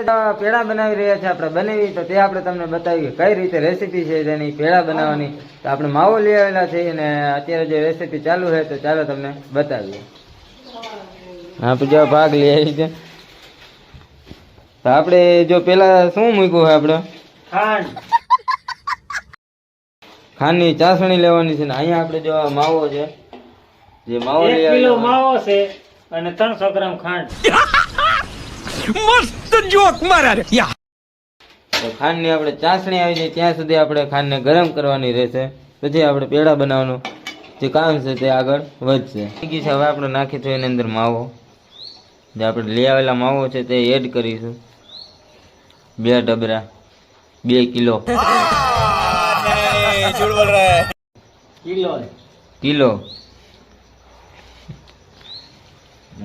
પેડા બનાવી રહ્યા છે આપણે બનાવી, તો તે આપણે તમને બતાવી કઈ રીતે રેસીપી છે તેની પેડા બનાવવાની. તો આપણે માવો લઈ આવેલા છે અને અત્યારે જે રેસીપી ચાલુ છે તો ચાલો તમને બતાવીએ. આપણે જો ભાગ લઈ આવી છે. તો આપણે જો પેલા શું મૂક્યું છે, આપણે ખાંડની ચાસણી લેવાની છે ને અહીંયા આપણે જો માવો છે, જે માવો લઈ આવેલો માવો છે અને 300 ગ્રામ ખાંડ. મસ્ત જોક મારા રે. તો ખાંડની આપણે ચાસણી આવી જાય ત્યાં સુધી આપણે ખાંડને ગરમ કરવાની રહેશે, પછી આપણે પેડા બનાવવાનું જે કામ છે તે આગળ વધશે. હવે આપણે નાખીશું એની અંદર માવો, જે આપણે લઈ આવેલા માવો છે તે એડ કરીશું. 2 ડબરા 2 કિલો કિલો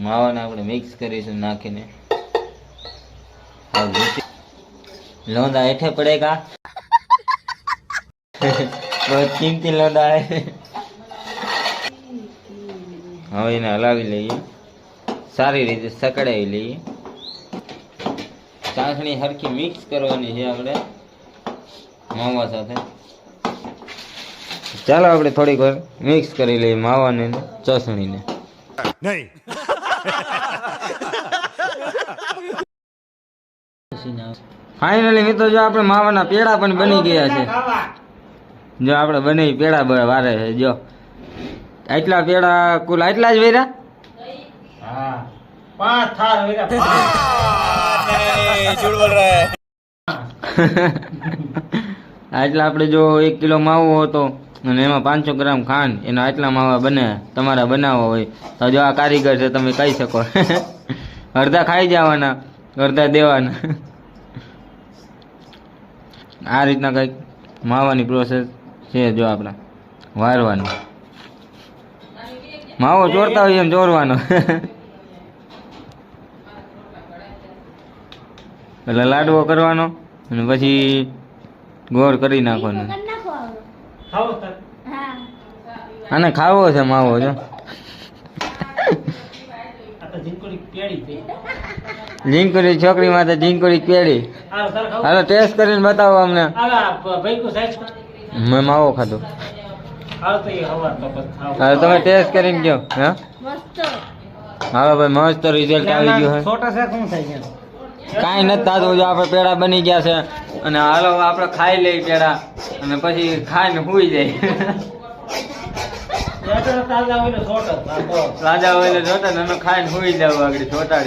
માવાને આપણે મિક્સ કરીશું નાખીને. लौंदा ऐठे पड़ेगा बहुत कीमती लौंदा है. હવે એને હલાવી લઈએ, સારી રીતે સકડાવી લઈએ. ચાસણી હરખી મિક્સ કરવાની છે આપણે માવા સાથે. ચાલો આપણે થોડીક વાર મિક્સ કરી લઈએ માવાને ચાસણીને. નહીં ફાઇનલી મિત્રો જો આપણે માવાના પેડા પણ બની ગયા છે. જો આપણે બની પેડા વારે છે. જો આટલા પેડા કુલ આટલા જ વેરા. હા 5 થાર વેરા. આટલા આપણે જો 1 કિલો માવો હતો અને એમાં 500 ગ્રામ ખાંડ, એના આટલા માવા બને. તમારા બનાવવા હોય તો જો આ કારીગર છે, તમે કહી શકો. અડધા ખાઈ જવાના, અડધા દેવાના. આ રીતના કંઈક માવાની પ્રોસેસ છે. જો આપણે વારવાનું, માવો ચોરતા હોય એમ ચોરવાનો. એટલે લાડવો કરવાનો અને પછી ગોળ કરી નાખવાનો. આને ખાવો છે માવો. જો ઝીંકુડી છોકરી માં ઝીંકુડી પેડી. હાલો ટેસ્ટ કરીને બતાવો અમને. મેં માવો ખાધો. હાલો તમે ટેસ્ટ કરીને કહો. હા હાલો ભાઈ, મસ્ત રિઝલ્ટ આવી ગયું છે. કાંઈ નથી થતું. જો આપણે પેડા બની ગયા છે અને હાલો આપણે ખાઈ લઈએ પેડા અને પછી ખાઈને સુઈ જાય. રાજા હોય છોટા ખાઈને સુઈ જાવ આગળ છોટા.